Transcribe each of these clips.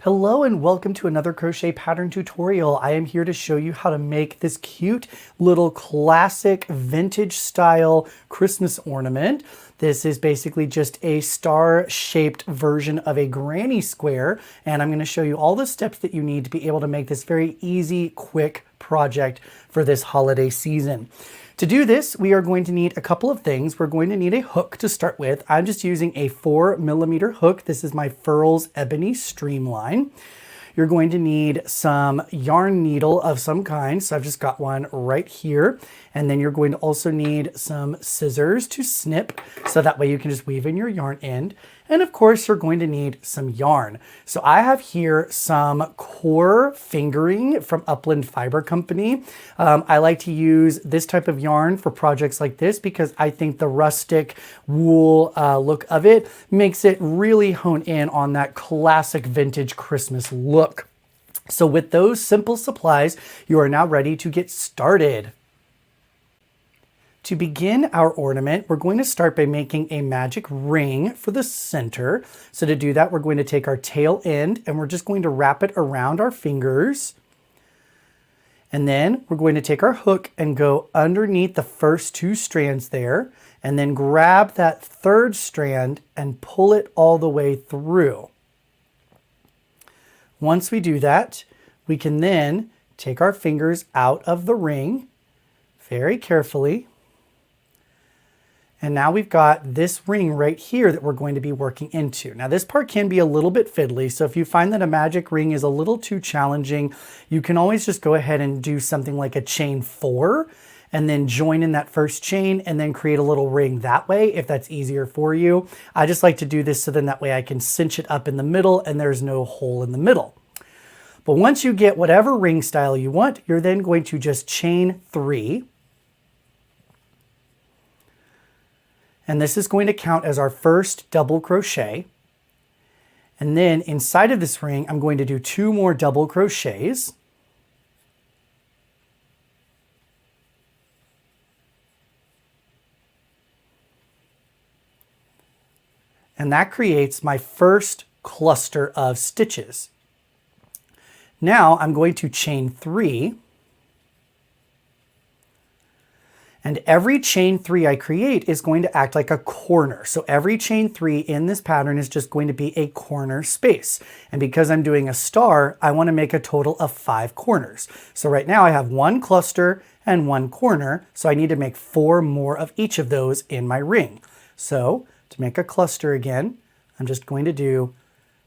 Hello and welcome to another crochet pattern tutorial. I am here to show you how to make this cute little classic vintage style Christmas ornament. This is basically just a star-shaped version of a granny square, and I'm going to show you all the steps that you need to be able to make this very easy, quick project for this holiday season. To do this, we are going to need a couple of things. We're going to need a hook to start with. I'm just using a 4mm hook. This is my Furls Ebony Streamline. You're going to need some yarn needle of some kind. So I've just got one right here. And then you're going to also need some scissors to snip, so that way you can just weave in your yarn end. And of course, you're going to need some yarn. So I have here some core fingering from Upland Fiber Company. I like to use this type of yarn for projects like this because I think the rustic wool look of it makes it really hone in on that classic vintage Christmas look. So with those simple supplies, you are now ready to get started. To begin our ornament, we're going to start by making a magic ring for the center. So to do that, we're going to take our tail end and we're just going to wrap it around our fingers. And then we're going to take our hook and go underneath the first two strands there, and then grab that third strand and pull it all the way through. Once we do that, we can then take our fingers out of the ring very carefully. And now we've got this ring right here that we're going to be working into. Now this part can be a little bit fiddly, so if you find that a magic ring is a little too challenging, you can always just go ahead and do something like a chain 4 and then join in that first chain and then create a little ring that way if that's easier for you. I just like to do this so then that way I can cinch it up in the middle and there's no hole in the middle. But once you get whatever ring style you want, you're then going to just chain 3. And this is going to count as our first double crochet. And then inside of this ring, I'm going to do 2 more double crochets. And that creates my first cluster of stitches. Now I'm going to chain 3. And every chain 3 I create is going to act like a corner. So every chain 3 in this pattern is just going to be a corner space. And because I'm doing a star, I want to make a total of 5 corners. So right now I have 1 cluster and 1 corner. So I need to make 4 more of each of those in my ring. So to make a cluster again, I'm just going to do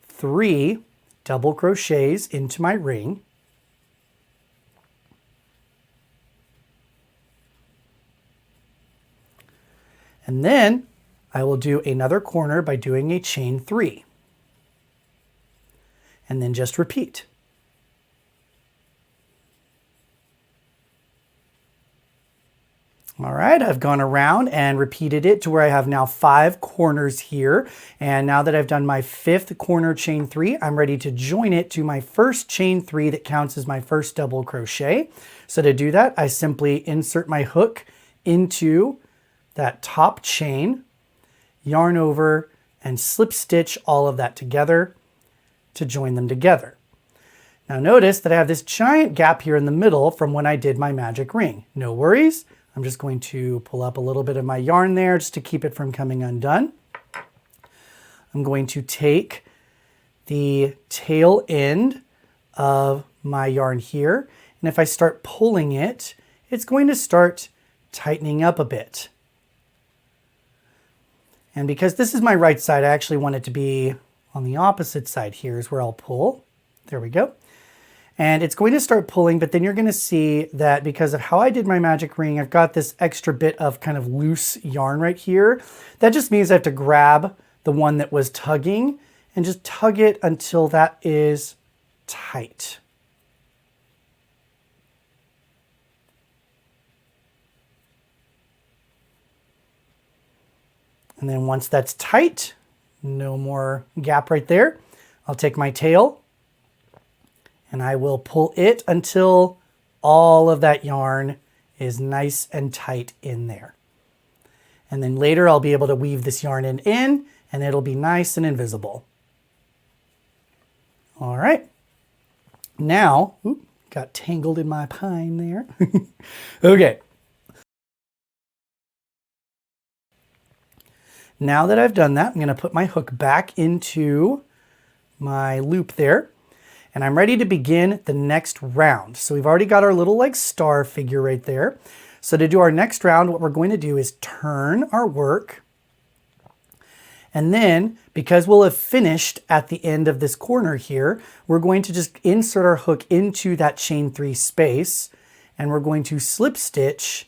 3 double crochets into my ring. And then I will do another corner by doing a chain 3. And then just repeat. All right, I've gone around and repeated it to where I have now 5 corners here. And now that I've done my 5th corner chain 3, I'm ready to join it to my first chain 3 that counts as my first double crochet. So to do that, I simply insert my hook into that top chain, yarn over, and slip stitch all of that together to join them together. Now notice that I have this giant gap here in the middle from when I did my magic ring. No worries. I'm just going to pull up a little bit of my yarn there just to keep it from coming undone. I'm going to take the tail end of my yarn here, and if I start pulling it, it's going to start tightening up a bit. And because this is my right side, I actually want it to be on the opposite side. Here's where I'll pull. There we go. And it's going to start pulling, but then you're going to see that because of how I did my magic ring, I've got this extra bit of kind of loose yarn right here. That just means I have to grab the one that was tugging and just tug it until that is tight. And then once that's tight, no more gap right there, I'll take my tail and I will pull it until all of that yarn is nice and tight in there. And then later I'll be able to weave this yarn in and it'll be nice and invisible. All right. Now, got tangled in my pine there. Okay. Now that I've done that, I'm going to put my hook back into my loop there. And I'm ready to begin the next round. So we've already got our little like star figure right there. So to do our next round, what we're going to do is turn our work. And then, because we'll have finished at the end of this corner here, we're going to just insert our hook into that chain 3 space, and we're going to slip stitch.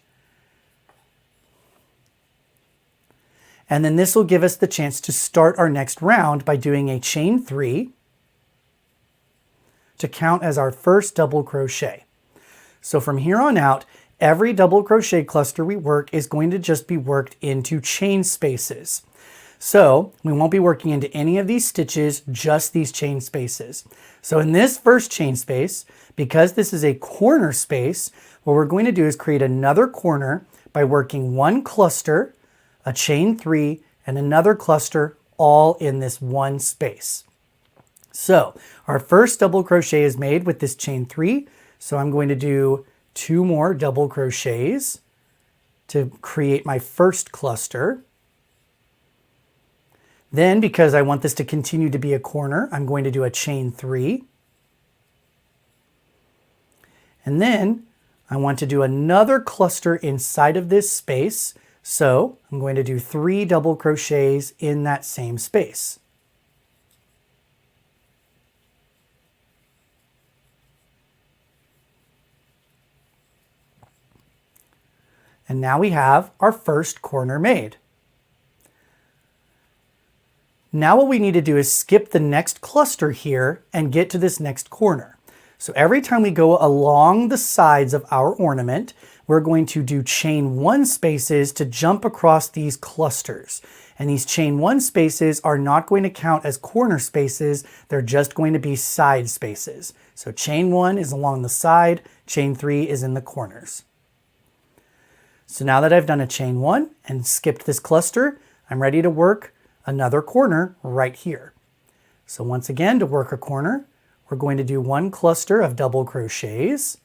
And then this will give us the chance to start our next round by doing a chain 3 to count as our first double crochet. So from here on out, every double crochet cluster we work is going to just be worked into chain spaces. So we won't be working into any of these stitches, just these chain spaces. So in this first chain space, because this is a corner space, what we're going to do is create another corner by working one cluster, a chain 3, and another cluster all in this one space. So our first double crochet is made with this chain 3. So I'm going to do 2 more double crochets to create my first cluster. Then, because I want this to continue to be a corner, I'm going to do a chain 3. And then I want to do another cluster inside of this space. So I'm going to do 3 double crochets in that same space. And now we have our first corner made. Now what we need to do is skip the next cluster here and get to this next corner. So every time we go along the sides of our ornament, we're going to do chain 1 spaces to jump across these clusters. And these chain 1 spaces are not going to count as corner spaces, they're just going to be side spaces. So chain 1 is along the side, chain 3 is in the corners. So now that I've done a chain 1 and skipped this cluster, I'm ready to work another corner right here. So once again, to work a corner, we're going to do 1 cluster of double crochets.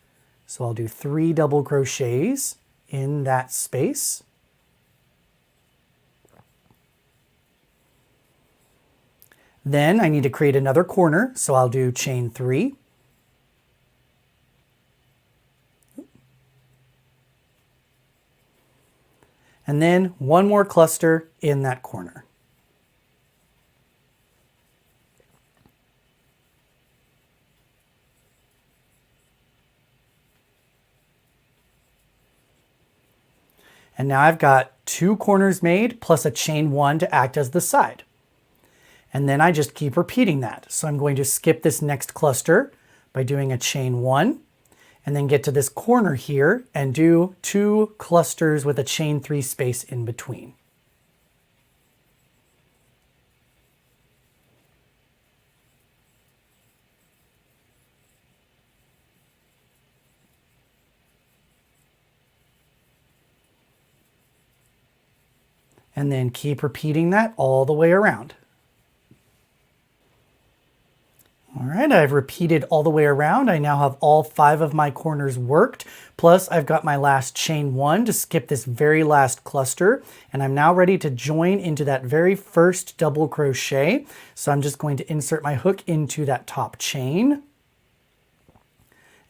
So I'll do 3 double crochets in that space. Then I need to create another corner, so I'll do chain 3. And then 1 more cluster in that corner. And now I've got 2 corners made plus a chain 1 to act as the side. And then I just keep repeating that. So I'm going to skip this next cluster by doing a chain 1 and then get to this corner here and do 2 clusters with a chain 3 space in between. And then keep repeating that all the way around. All right, I've repeated all the way around. I now have all 5 of my corners worked. Plus I've got my last chain 1 to skip this very last cluster. And I'm now ready to join into that very first double crochet. So I'm just going to insert my hook into that top chain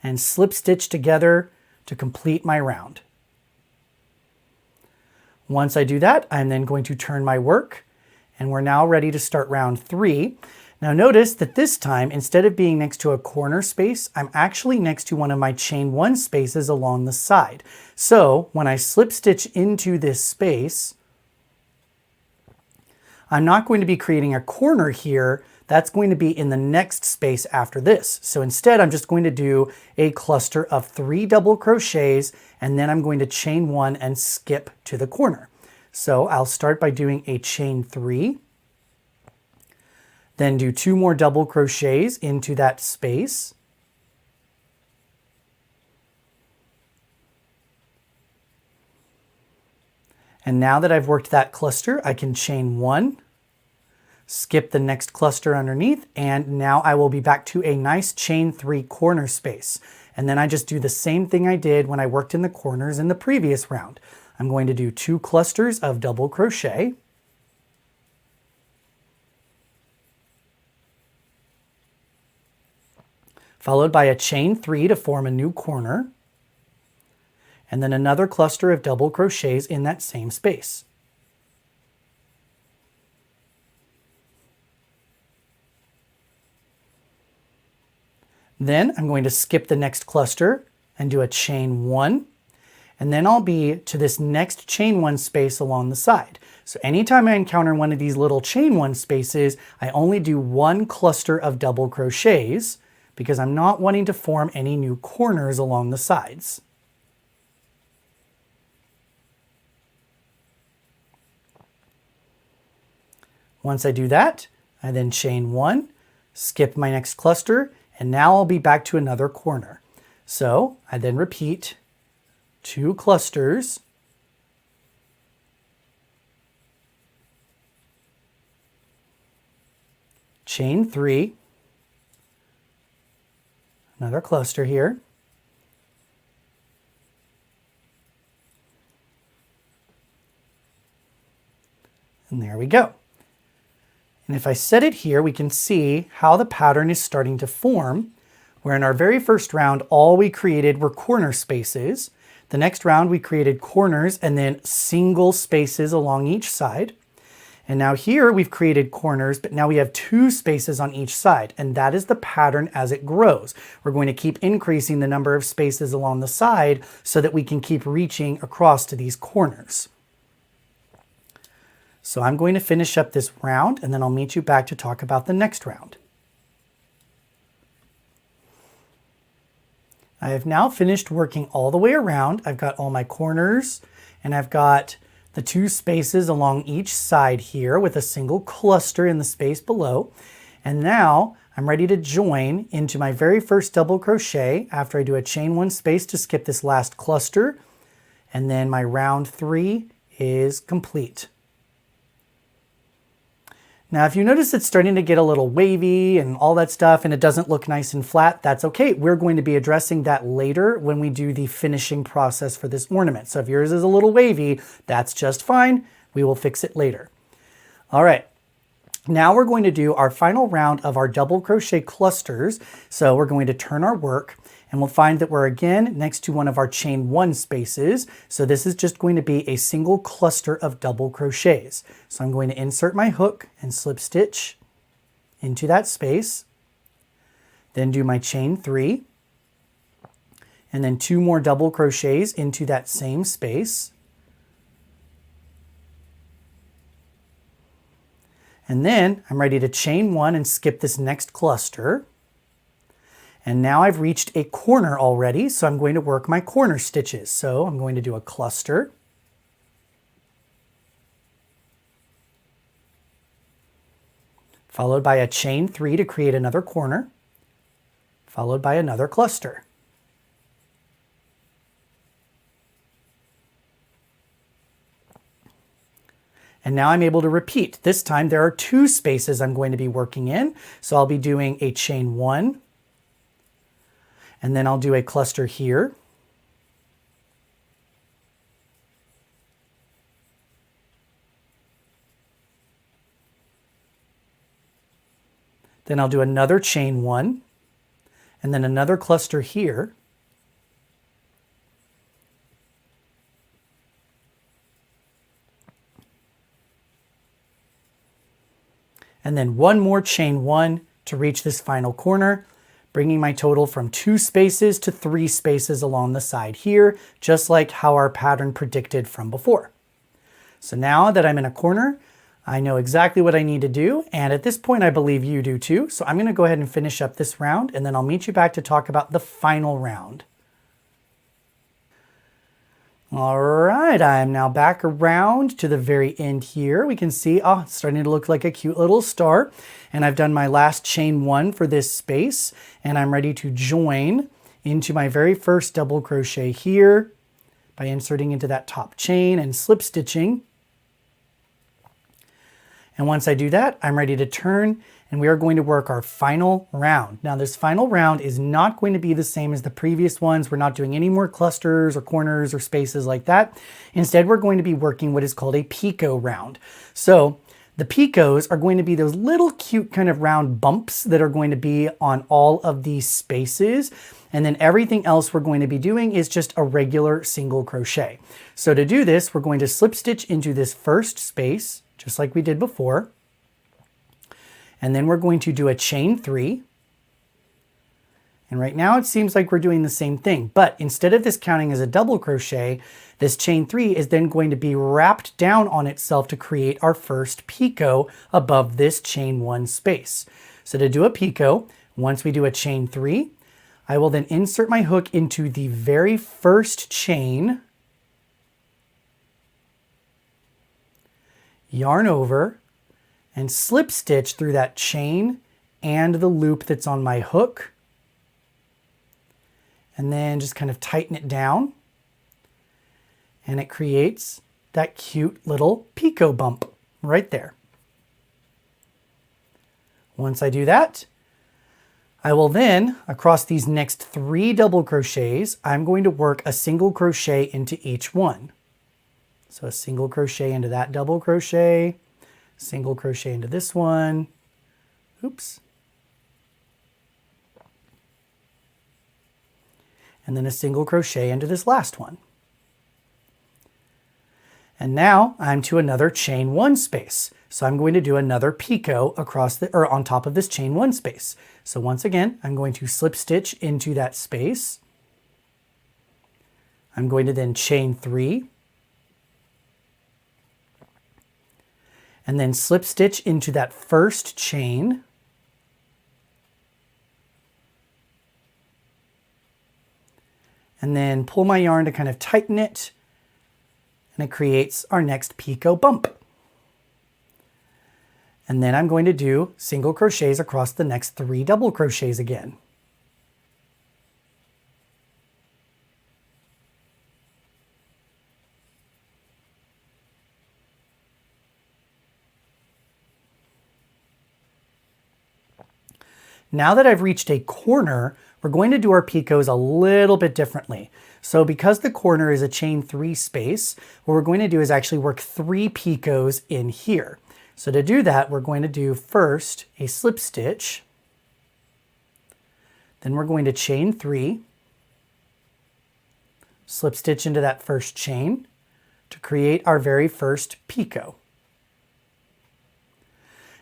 and slip stitch together to complete my round. Once I do that, I'm then going to turn my work and we're now ready to start round 3. Now notice that this time, instead of being next to a corner space, I'm actually next to one of my chain 1 spaces along the side. So when I slip stitch into this space, I'm not going to be creating a corner here. That's going to be in the next space after this. So instead, I'm just going to do a cluster of 3 double crochets, and then I'm going to chain 1 and skip to the corner. So I'll start by doing a chain 3, then do 2 more double crochets into that space. And now that I've worked that cluster, I can chain 1, skip the next cluster underneath, and now I will be back to a nice chain 3 corner space. And then I just do the same thing I did when I worked in the corners in the previous round. I'm going to do 2 clusters of double crochet, followed by a chain 3 to form a new corner, and then another cluster of double crochets in that same space. Then I'm going to skip the next cluster and do a chain 1, and then I'll be to this next chain 1 space along the side. So anytime I encounter one of these little chain 1 spaces, I only do 1 cluster of double crochets because I'm not wanting to form any new corners along the sides. Once I do that, I then chain 1, skip my next cluster, and now I'll be back to another corner. So I then repeat 2 clusters, chain 3, another cluster here, and there we go. And if I set it here, we can see how the pattern is starting to form, where in our very first round, all we created were corner spaces. The next round, we created corners and then single spaces along each side. And now here we've created corners, but now we have 2 spaces on each side, and that is the pattern as it grows. We're going to keep increasing the number of spaces along the side so that we can keep reaching across to these corners. So I'm going to finish up this round, and then I'll meet you back to talk about the next round. I have now finished working all the way around. I've got all my corners, and I've got the 2 spaces along each side here with a single cluster in the space below. And now I'm ready to join into my very first double crochet after I do a chain 1 space to skip this last cluster. And then my round 3 is complete. Now, if you notice it's starting to get a little wavy and all that stuff and it doesn't look nice and flat, that's okay. We're going to be addressing that later when we do the finishing process for this ornament. So if yours is a little wavy, that's just fine. We will fix it later. All right. Now we're going to do our final round of our double crochet clusters. So we're going to turn our work, and we'll find that we're again next to one of our chain 1 spaces. So this is just going to be a single cluster of double crochets. So I'm going to insert my hook and slip stitch into that space, then do my chain 3, and then 2 more double crochets into that same space. And then I'm ready to chain 1 and skip this next cluster. And now I've reached a corner already, so I'm going to work my corner stitches. So I'm going to do a cluster, followed by a chain 3 to create another corner, followed by another cluster. And now I'm able to repeat. This time there are 2 spaces I'm going to be working in. So I'll be doing a chain 1, and then I'll do a cluster here. Then I'll do another chain 1, and then another cluster here. And then 1 more chain 1 to reach this final corner, bringing my total from 2 spaces to 3 spaces along the side here, just like how our pattern predicted from before. So now that I'm in a corner, I know exactly what I need to do, and at this point I believe you do too. So I'm going to go ahead and finish up this round, and then I'll meet you back to talk about the final round. All right, I am now back around to the very end here. We can see, it's starting to look like a cute little star. And I've done my last chain 1 for this space, and I'm ready to join into my very first double crochet here by inserting into that top chain and slip stitching. And once I do that, I'm ready to turn and we are going to work our final round. Now this final round is not going to be the same as the previous ones. We're not doing any more clusters or corners or spaces like that. Instead, we're going to be working what is called a picot round. So the picots are going to be those little cute kind of round bumps that are going to be on all of these spaces. And then everything else we're going to be doing is just a regular single crochet. So to do this, we're going to slip stitch into this first space, just like we did before. And then we're going to do a chain 3. And right now it seems like we're doing the same thing, but instead of this counting as a double crochet, this chain 3 is then going to be wrapped down on itself to create our first picot above this chain 1 space. So to do a picot, once we do a chain 3, I will then insert my hook into the very first chain, yarn over, and slip stitch through that chain and the loop that's on my hook. And then just kind of tighten it down. And it creates that cute little picot bump right there. Once I do that, I will then, across these next 3 double crochets, I'm going to work a single crochet into each one. So a single crochet into that double crochet, single crochet into this one, oops, and then a single crochet into this last one. And now I'm to another chain 1 space. So I'm going to do another picot across or on top of this chain 1 space. So once again, I'm going to slip stitch into that space. I'm going to then chain 3. And then slip stitch into that first chain. And then pull my yarn to kind of tighten it. And it creates our next picot bump. And then I'm going to do single crochets across the next 3 double crochets again. Now that I've reached a corner, we're going to do our picots a little bit differently. So because the corner is a chain 3 space, what we're going to do is actually work 3 picots in here. So to do that, we're going to do first a slip stitch, then we're going to chain 3, slip stitch into that first chain to create our very first picot.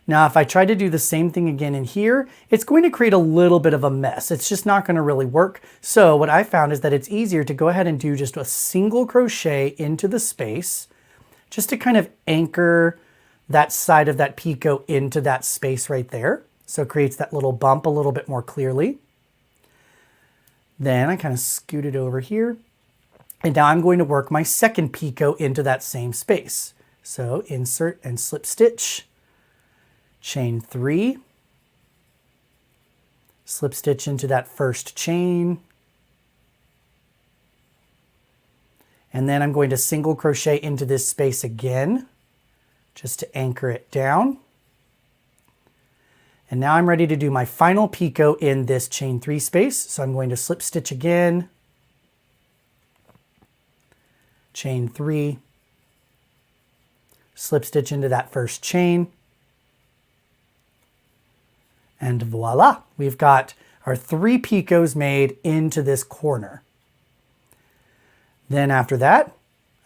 Now, if I try to do the same thing again in here, it's going to create a little bit of a mess. It's just not going to really work. So what I found is that it's easier to go ahead and do just a single crochet into the space, just to kind of anchor that side of that picot into that space right there. So it creates that little bump a little bit more clearly. Then I kind of scoot it over here. And now I'm going to work my second picot into that same space. So insert and slip stitch, chain 3, slip stitch into that first chain, and then I'm going to single crochet into this space again, just to anchor it down. And now I'm ready to do my final picot in this chain 3 space. So I'm going to slip stitch again, chain 3, slip stitch into that first chain, and voila, we've got our 3 picots made into this corner. Then after that,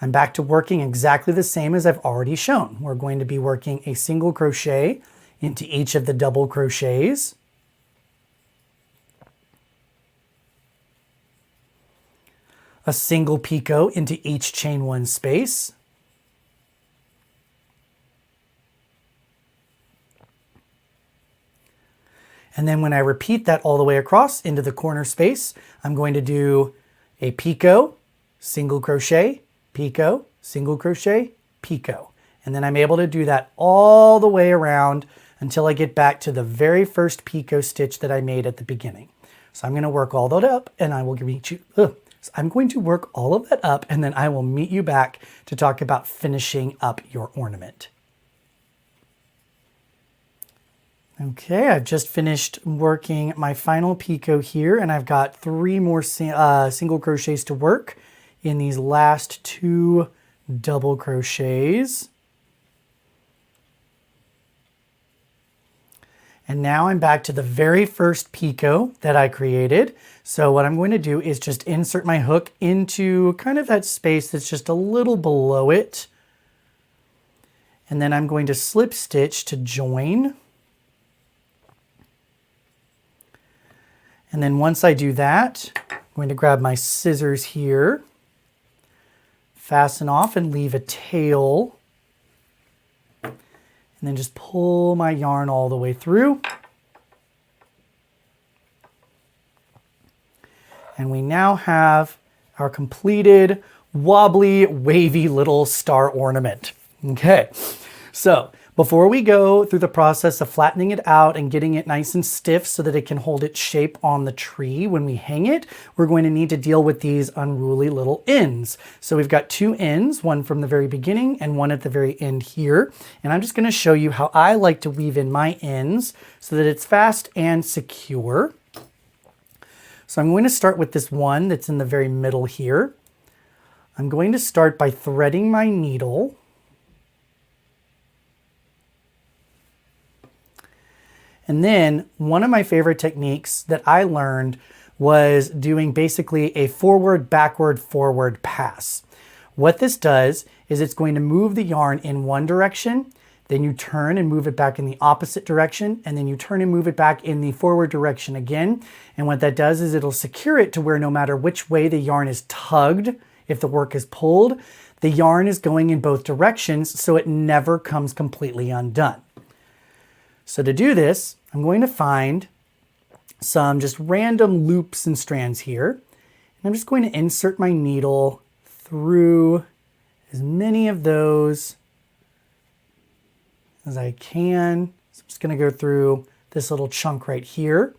I'm back to working exactly the same as I've already shown. We're going to be working a single crochet into each of the double crochets. A single picot into each chain 1 space. And then when I repeat that all the way across into the corner space, I'm going to do a picot, single crochet, picot, single crochet, picot. And then I'm able to do that all the way around until I get back to the very first picot stitch that I made at the beginning. So I'm going to work all that up and I will meet you. So I'm going to work all of that up and then I will meet you back to talk about finishing up your ornament. Okay, I've just finished working my final picot here, and I've got 3 more single crochets to work in these last 2 double crochets. And now I'm back to the very first picot that I created. So what I'm going to do is just insert my hook into kind of that space that's just a little below it. And then I'm going to slip stitch to join. And then once I do that, I'm going to grab my scissors here, fasten off and leave a tail, and then just pull my yarn all the way through. And we now have our completed wobbly, wavy little star ornament. Okay, so before we go through the process of flattening it out and getting it nice and stiff so that it can hold its shape on the tree when we hang it, we're going to need to deal with these unruly little ends. So we've got 2 ends, one from the very beginning and one at the very end here. And I'm just going to show you how I like to weave in my ends so that it's fast and secure. So I'm going to start with this one that's in the very middle here. I'm going to start by threading my needle. And then one of my favorite techniques that I learned was doing basically a forward, backward, forward pass. What this does is it's going to move the yarn in one direction, then you turn and move it back in the opposite direction, and then you turn and move it back in the forward direction again. And what that does is it'll secure it to where no matter which way the yarn is tugged, if the work is pulled, the yarn is going in both directions so it never comes completely undone. So to do this, I'm going to find some just random loops and strands here. And I'm just going to insert my needle through as many of those as I can. So I'm just going to go through this little chunk right here.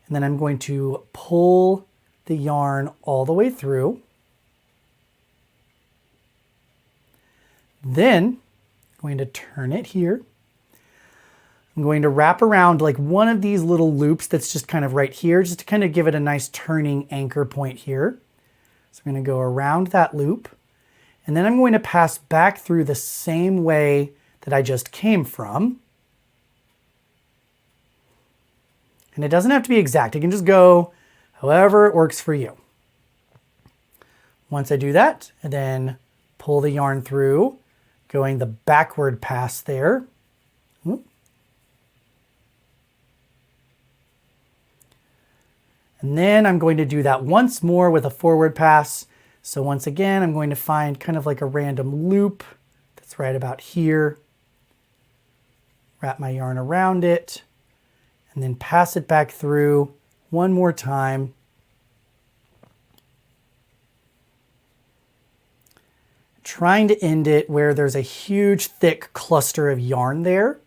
And then I'm going to pull the yarn all the way through. Then I'm going to turn it here. I'm going to wrap around like one of these little loops that's just kind of right here, just to kind of give it a nice turning anchor point here. So I'm going to go around that loop, and then I'm going to pass back through the same way that I just came from. And it doesn't have to be exact. It can just go however it works for you. Once I do that, and then pull the yarn through, going the backward pass there. And then I'm going to do that once more with a forward pass. So once again, I'm going to find kind of like a random loop that's right about here. Wrap my yarn around it, and then pass it back through one more time. Trying to end it where there's a huge thick cluster of yarn there.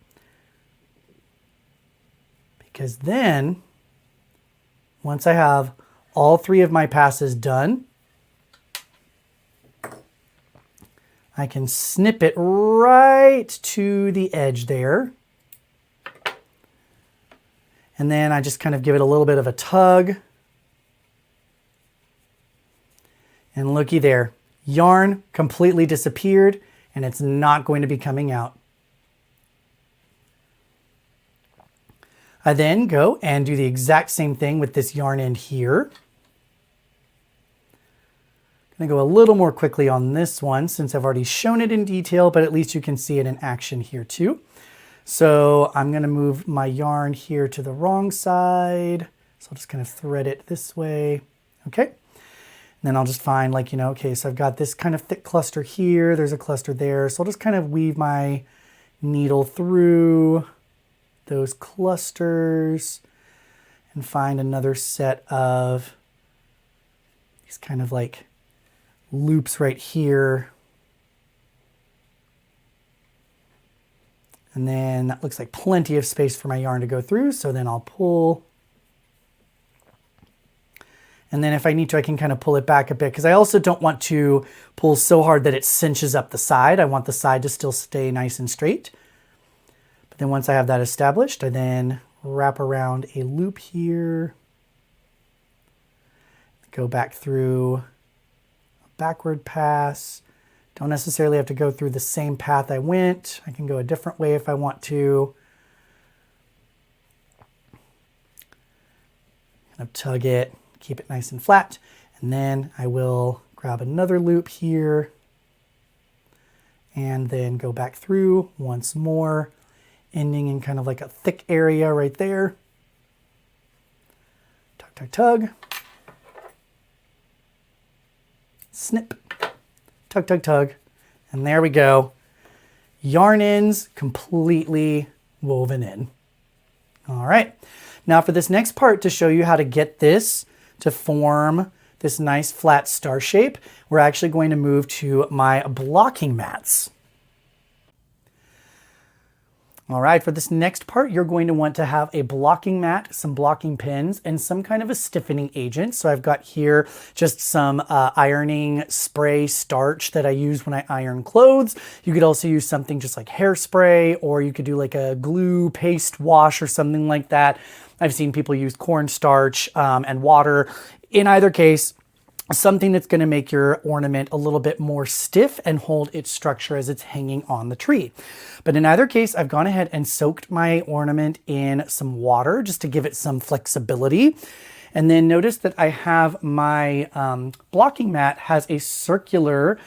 Because then, once I have all 3 of my passes done, I can snip it right to the edge there. And then I just kind of give it a little bit of a tug. And looky there, yarn completely disappeared and it's not going to be coming out. I then go and do the exact same thing with this yarn end here. I'm going to go a little more quickly on this one since I've already shown it in detail, but at least you can see it in action here too. So I'm going to move my yarn here to the wrong side. So I'll just kind of thread it this way. Okay. And then I'll just find like, okay, so I've got this kind of thick cluster here. There's a cluster there. So I'll just kind of weave my needle through those clusters and find another set of these kind of like loops right here. And then that looks like plenty of space for my yarn to go through. So then I'll pull. And then if I need to, I can kind of pull it back a bit because I also don't want to pull so hard that it cinches up the side. I want the side to still stay nice and straight. But then once I have that established, I then wrap around a loop here, go back through a backward pass. Don't necessarily have to go through the same path I went. I can go a different way if I want to. Kind of tug it, keep it nice and flat, and then I will grab another loop here and then go back through once more, ending in kind of like a thick area right there. Tug, tug, tug. Snip. Tug, tug, tug. And there we go. Yarn ends completely woven in. All right. Now for this next part, to show you how to get this to form this nice flat star shape, we're actually going to move to my blocking mats. All right, for this next part, you're going to want to have a blocking mat, some blocking pins, and some kind of a stiffening agent. So I've got here just some ironing spray starch that I use when I iron clothes. You could also use something just like hairspray, or you could do like a glue paste wash or something like that. I've seen people use cornstarch and water. In either case, something that's going to make your ornament a little bit more stiff and hold its structure as it's hanging on the tree. But in either case, I've gone ahead and soaked my ornament in some water just to give it some flexibility. And then notice that I have my blocking mat has a circular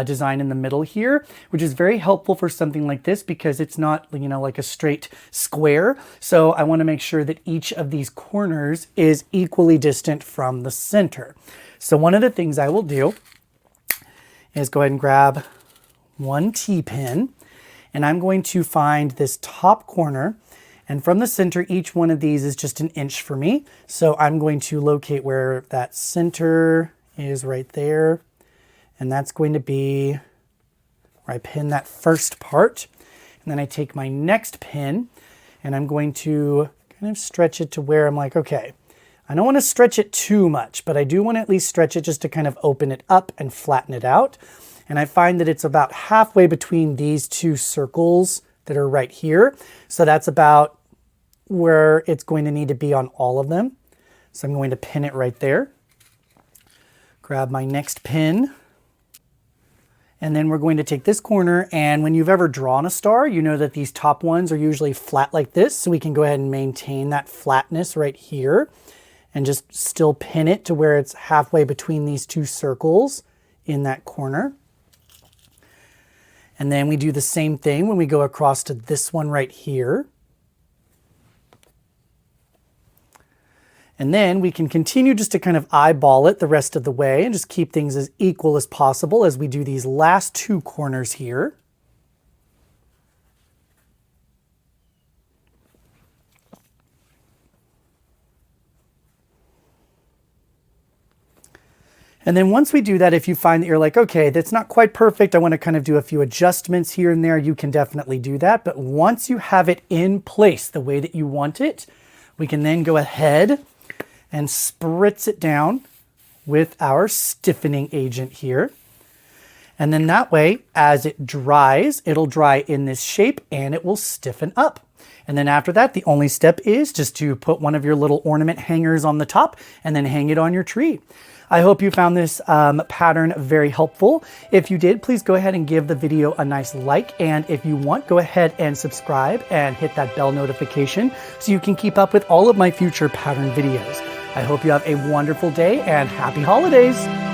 design in the middle here, which is very helpful for something like this because it's not, you know, like a straight square. So I want to make sure that each of these corners is equally distant from the center. So one of the things I will do is go ahead and grab one T-pin, and I'm going to find this top corner, and from the center, each one of these is just 1 inch for me. So I'm going to locate where that center is right there, and that's going to be where I pin that first part. And then I take my next pin, and I'm going to kind of stretch it to where I'm like, okay, I don't want to stretch it too much, but I do want to at least stretch it just to kind of open it up and flatten it out. And I find that it's about halfway between these two circles that are right here. So that's about where it's going to need to be on all of them. So I'm going to pin it right there. Grab my next pin. And then we're going to take this corner, and when you've ever drawn a star, you know that these top ones are usually flat like this. So we can go ahead and maintain that flatness right here and just still pin it to where it's halfway between these two circles in that corner. And then we do the same thing when we go across to this one right here. And then we can continue just to kind of eyeball it the rest of the way and just keep things as equal as possible as we do these last two corners here. And then once we do that, if you find that you're like, okay, that's not quite perfect, I want to kind of do a few adjustments here and there, you can definitely do that. But once you have it in place the way that you want it, we can then go ahead and spritz it down with our stiffening agent here. And then that way, as it dries, it'll dry in this shape and it will stiffen up. And then after that, the only step is just to put one of your little ornament hangers on the top and then hang it on your tree. I hope you found this pattern very helpful. If you did, please go ahead and give the video a nice like. And if you want, go ahead and subscribe and hit that bell notification so you can keep up with all of my future pattern videos. I hope you have a wonderful day and happy holidays.